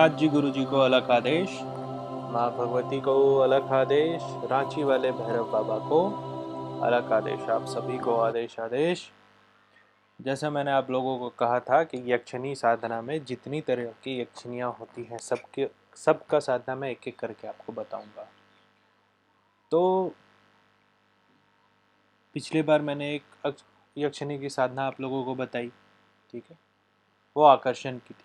रुद्रनाथ जी गुरु जी को अलग आदेश, माँ भगवती को अलग आदेश, रांची वाले भैरव बाबा को अलग आदेश। आप सभी को आदेश आदेश। जैसा मैंने आप लोगों को कहा था कि यक्षिणी साधना में जितनी तरह की यक्षिणियाँ होती हैं सबका साधना मैं एक एक करके आपको बताऊंगा। तो पिछली बार मैंने एक यक्षिणी की साधना आप लोगों को बताई, ठीक है, वो आकर्षण की थी।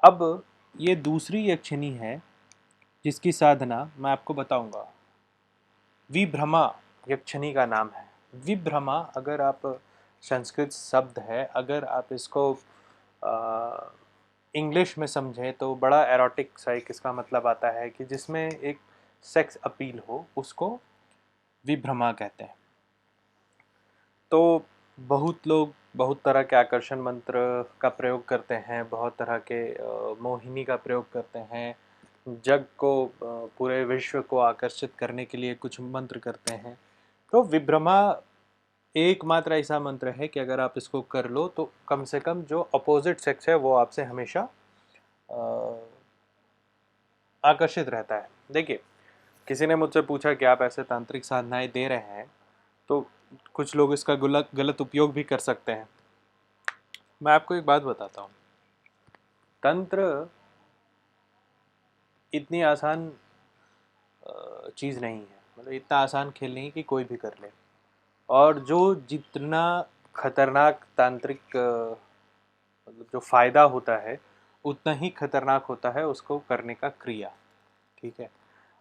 अब ये दूसरी यक्षिणी है जिसकी साधना मैं आपको बताऊंगा। विभ्रमा यक्षिणी का नाम है। विभ्रमा अगर आप संस्कृत शब्द है, अगर आप इसको इंग्लिश में समझें तो बड़ा एरोटिक सा एक इसका मतलब आता है कि जिसमें एक सेक्स अपील हो, उसको विभ्रमा कहते हैं। तो बहुत लोग बहुत तरह के आकर्षण मंत्र का प्रयोग करते हैं, बहुत तरह के मोहिनी का प्रयोग करते हैं, जग को पूरे विश्व को आकर्षित करने के लिए कुछ मंत्र करते हैं। तो विभ्रमा एकमात्र ऐसा मंत्र है कि अगर आप इसको कर लो तो कम से कम जो अपोजिट सेक्स है वो आपसे हमेशा आकर्षित रहता है। देखिए, किसी ने मुझसे पूछा कि आप ऐसे तांत्रिक साधनाएं दे रहे हैं तो कुछ लोग इसका गलत गलत उपयोग भी कर सकते हैं। मैं आपको एक बात बताता हूँ, तंत्र इतनी आसान चीज़ नहीं है, मतलब इतना आसान खेल नहीं कि कोई भी कर ले। और जो जितना खतरनाक तांत्रिक मतलब जो फायदा होता है उतना ही खतरनाक होता है उसको करने का क्रिया। ठीक है,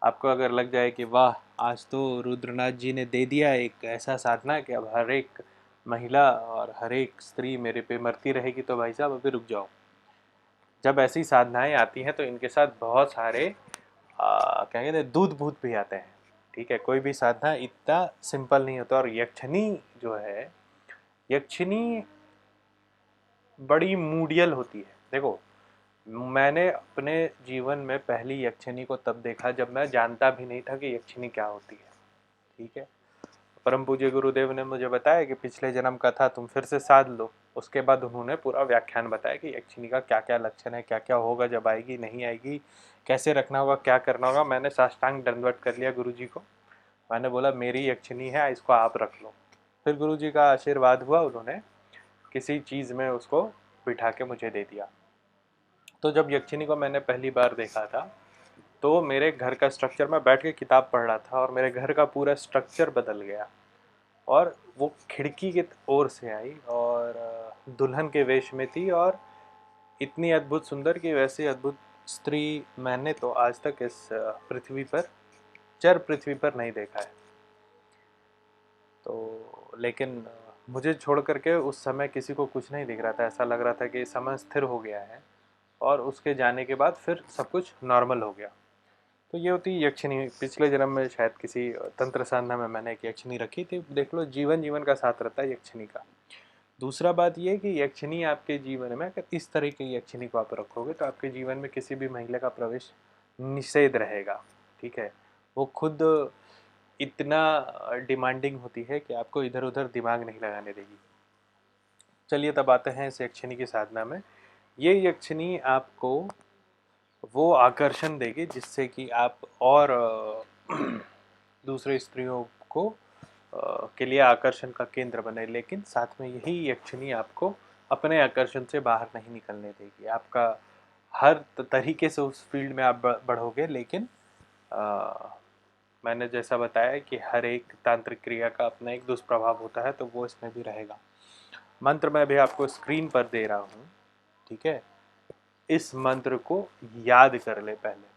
आपको अगर लग जाए कि वाह, आज तो रुद्रनाथ जी ने दे दिया एक ऐसा साधना कि अब हर एक महिला और हर एक स्त्री मेरे पे मरती रहेगी, तो भाई साहब अभी रुक जाओ। जब ऐसी साधनाएं आती हैं तो इनके साथ बहुत सारे क्या कहते हैं, दूध भूत भी आते हैं। ठीक है, कोई भी साधना इतना सिंपल नहीं होता। और यक्षिणी जो है, यक्षिणी बड़ी मूडियल होती है। देखो, मैंने अपने जीवन में पहली यक्षिणी को तब देखा जब मैं जानता भी नहीं था कि यक्षिणी क्या होती है। ठीक है, परम पूज्य गुरुदेव ने मुझे बताया कि पिछले जन्म का था, तुम फिर से साध लो। उसके बाद उन्होंने पूरा व्याख्यान बताया कि यक्षिणी का क्या क्या लक्षण है, क्या क्या होगा जब आएगी, नहीं आएगी, कैसे रखना होगा, क्या करना होगा। मैंने साष्टांग दंडवत कर लिया गुरु जी को। मैंने बोला मेरी यक्षिणी है, इसको आप रख लो। फिर गुरु जी का आशीर्वाद हुआ, उन्होंने किसी चीज़ में उसको बिठा के मुझे दे दिया। तो जब यक्षिणी को मैंने पहली बार देखा था तो मेरे घर का स्ट्रक्चर, मैं बैठ के किताब पढ़ रहा था और मेरे घर का पूरा स्ट्रक्चर बदल गया। और वो खिड़की की ओर से आई और दुल्हन के वेश में थी, और इतनी अद्भुत सुंदर कि वैसे अद्भुत स्त्री मैंने तो आज तक इस पृथ्वी पर, चर पृथ्वी पर नहीं देखा है। तो लेकिन मुझे छोड़ करके उस समय किसी को कुछ नहीं दिख रहा था। ऐसा लग रहा था कि समय स्थिर हो गया है और उसके जाने के बाद फिर सब कुछ नॉर्मल हो गया। तो ये होती यक्षिणी। पिछले जन्म में शायद किसी तंत्र साधना में मैंने एक यक्षिणी रखी थी। देख लो, जीवन जीवन का साथ रहता है यक्षिणी का। दूसरा बात ये कि यक्षिणी आपके जीवन में, अगर इस तरह की यक्षिणी को आप रखोगे तो आपके जीवन में किसी भी महिला का प्रवेश निषेध रहेगा। ठीक है, वो खुद इतना डिमांडिंग होती है कि आपको इधर उधर दिमाग नहीं लगाने देगी। चलिए तब आते हैं इस यक्षिणी की साधना में। ये यक्षिणी आपको वो आकर्षण देगी जिससे कि आप और दूसरे स्त्रियों को के लिए आकर्षण का केंद्र बने। लेकिन साथ में यही यक्षिणी आपको अपने आकर्षण से बाहर नहीं निकलने देगी। आपका हर तरीके से उस फील्ड में आप बढ़ोगे, लेकिन अ, मैंने जैसा बताया कि हर एक तांत्रिक क्रिया का अपना एक दुष्प्रभाव होता है, तो वो इसमें भी रहेगा। मंत्र मैं भी आपको स्क्रीन पर दे रहा हूँ। ठीक है, इस मंत्र को याद कर ले पहले।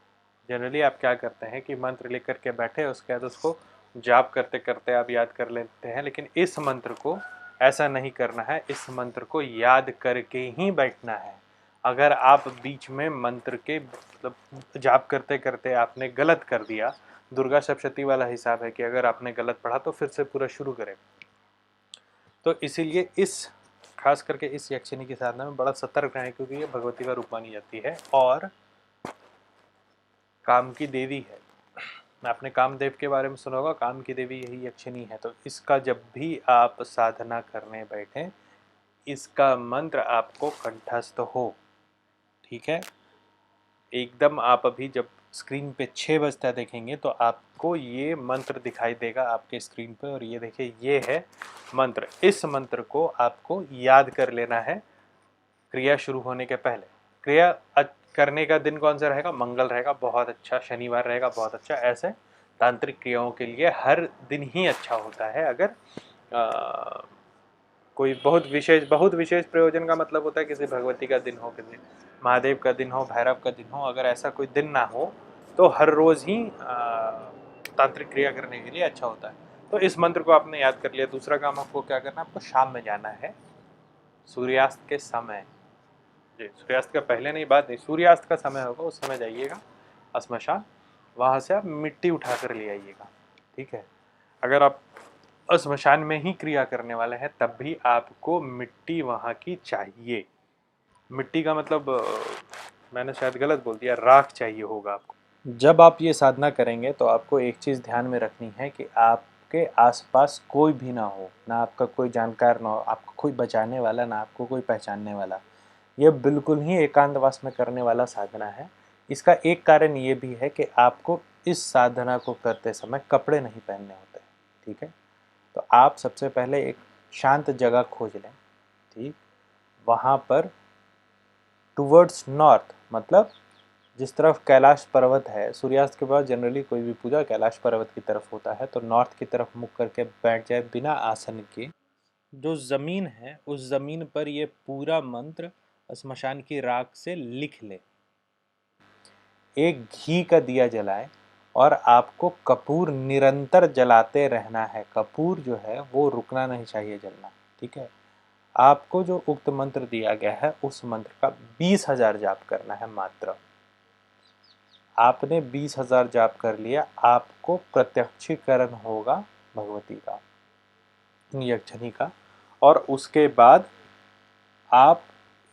जनरली आप क्या करते हैं कि मंत्र लेकर के बैठे, उसके बाद उसको जाप करते करते आप याद कर लेते हैं, लेकिन इस मंत्र को ऐसा नहीं करना है। इस मंत्र को याद करके ही बैठना है। अगर आप बीच में मंत्र के मतलब जाप करते करते आपने गलत कर दिया, दुर्गा सप्तशती वाला हिसाब है कि अगर आपने गलत पढ़ा तो फिर से पूरा शुरू करें। तो इसीलिए इस खास करके इस यक्षिणी की साधना में बड़ा सतर्क रहें, क्योंकि ये भगवती का रूप मानी जाती है और काम की देवी है। आपने कामदेव के बारे में सुना होगा, काम की देवी यही यक्षिणी है। तो इसका जब भी आप साधना करने बैठें, इसका मंत्र आपको कंठस्थ हो। ठीक है, एकदम आप अभी जब स्क्रीन पे 6 बजता देखेंगे तो आपको ये मंत्र दिखाई देगा आपके स्क्रीन पे, और ये देखिए ये है मंत्र। इस मंत्र को आपको याद कर लेना है क्रिया शुरू होने के पहले। क्रिया करने का दिन कौन सा रहेगा? मंगल रहेगा, बहुत अच्छा। शनिवार रहेगा, बहुत अच्छा। ऐसे तांत्रिक क्रियाओं के लिए हर दिन ही अच्छा होता है। अगर कोई बहुत विशेष प्रयोजन का मतलब होता है किसी भगवती का दिन हो, किसी महादेव का दिन हो, भैरव का दिन हो, अगर ऐसा कोई दिन ना हो तो हर रोज ही तांत्रिक क्रिया करने के लिए अच्छा होता है। तो इस मंत्र को आपने याद कर लिया। दूसरा काम आपको क्या करना है? आपको शाम में जाना है, सूर्यास्त के समय। जी, सूर्यास्त का पहले नहीं, बाद नहीं, सूर्यास्त का समय होगा उस समय जाइएगा श्मशान। वहाँ से आप मिट्टी उठा कर ले आइएगा, ठीक है। अगर आप श्मशान में ही क्रिया करने वाले हैं तब भी आपको मिट्टी वहाँ की चाहिए। मिट्टी का मतलब मैंने शायद गलत बोल दिया, राख चाहिए होगा आपको। जब आप ये साधना करेंगे तो आपको एक चीज़ ध्यान में रखनी है कि आपके आसपास कोई भी ना हो, ना आपका कोई जानकार ना हो, आपको कोई बचाने वाला, ना आपको कोई पहचानने वाला। यह बिल्कुल ही एकांतवास में करने वाला साधना है। इसका एक कारण ये भी है कि आपको इस साधना को करते समय कपड़े नहीं पहनने होते, ठीक है। तो आप सबसे पहले एक शांत जगह खोज लें, ठीक। वहाँ पर टुवर्ड्स नॉर्थ, मतलब जिस तरफ कैलाश पर्वत है, सूर्यास्त के बाद जनरली कोई भी पूजा कैलाश पर्वत की तरफ होता है, तो नॉर्थ की तरफ मुख करके बैठ जाए बिना आसन के। जो ज़मीन है उस ज़मीन पर ये पूरा मंत्र श्मशान की राख से लिख ले। एक घी का दिया जलाए और आपको कपूर निरंतर जलाते रहना है। कपूर जो है वो रुकना नहीं चाहिए जलना, ठीक है। आपको जो उक्त मंत्र दिया गया है उस मंत्र का 20,000 जाप करना है मात्र। आपने 20,000 जाप कर लिया, आपको प्रत्यक्षीकरण होगा भगवती का, यक्षिणी का। और उसके बाद आप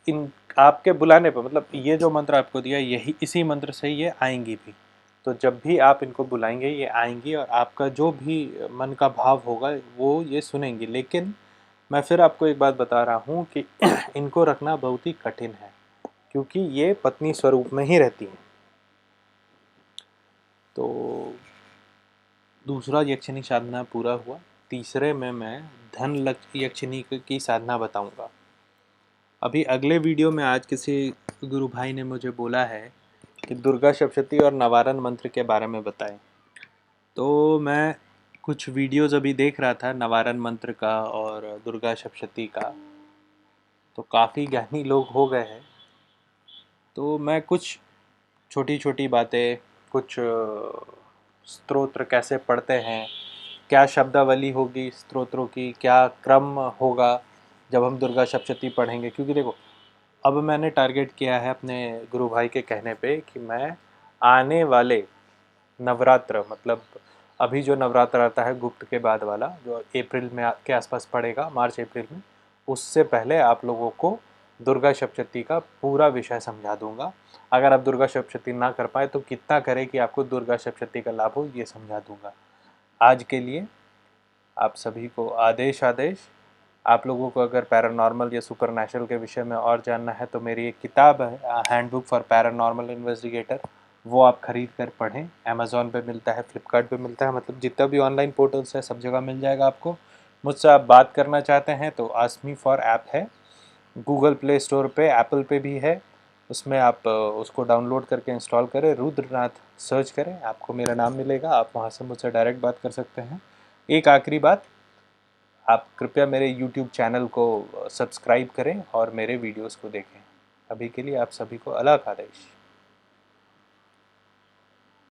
इन आपके बुलाने पर, मतलब ये जो मंत्र आपको दिया यही, इसी मंत्र से ये आएंगी भी। तो जब भी आप इनको बुलाएंगे ये आएंगी, और आपका जो भी मन का भाव होगा वो ये सुनेंगी। लेकिन मैं फिर आपको एक बात बता रहा हूँ कि इनको रखना बहुत ही कठिन है, क्योंकि ये पत्नी स्वरूप में ही रहती हैं। तो दूसरा यक्षिणी साधना पूरा हुआ। तीसरे में मैं धन यक्षिणी की साधना बताऊंगा। अभी अगले वीडियो में आज किसी गुरु भाई ने मुझे बोला है कि दुर्गा सप्तशती और नवारण मंत्र के बारे में बताएं। तो मैं कुछ वीडियोस अभी देख रहा था नवारण मंत्र का और दुर्गा सप्तशती का, तो काफ़ी ज्ञानी लोग हो गए हैं। तो मैं कुछ छोटी छोटी बातें, कुछ स्तोत्र कैसे पढ़ते हैं, क्या शब्दावली होगी स्तोत्रों की, क्या क्रम होगा जब हम दुर्गा सप्तशती पढ़ेंगे। क्योंकि देखो, अब मैंने टारगेट किया है अपने गुरु भाई के कहने पे कि मैं आने वाले नवरात्र, मतलब अभी जो नवरात्र आता है गुप्त के बाद वाला, जो अप्रैल में के आसपास पड़ेगा, मार्च अप्रैल में, उससे पहले आप लोगों को दुर्गा सप्तशती का पूरा विषय समझा दूंगा। अगर आप दुर्गा सप्तशती ना कर पाए तो कितना करें कि आपको दुर्गा सप्तशती का लाभ हो, ये समझा दूंगा। आज के लिए आप सभी को आदेश। आप लोगों को अगर पैरानॉर्मल या सुपरनैचुरल के विषय में और जानना है तो मेरी एक किताब है, हैंडबुक फॉर पैरानॉर्मल इन्वेस्टिगेटर, वो आप खरीद कर पढ़ें। अमेज़ॉन पे मिलता है, फ्लिपकार्ट पे मिलता है, मतलब जितना भी ऑनलाइन पोर्टल्स है सब जगह मिल जाएगा आपको। मुझसे आप बात करना चाहते हैं तो आस्क मी फॉर ऐप है, गूगल प्ले स्टोर पे, एप्पल पे भी है। उसमें आप उसको डाउनलोड करके इंस्टॉल करें, रुद्रनाथ सर्च करें, आपको मेरा नाम मिलेगा, आप वहाँ से मुझसे डायरेक्ट बात कर सकते हैं। एक आखिरी बात, आप कृपया मेरे YouTube चैनल को सब्सक्राइब करें और मेरे वीडियोस को देखें। अभी के लिए आप सभी को अलग आदेश।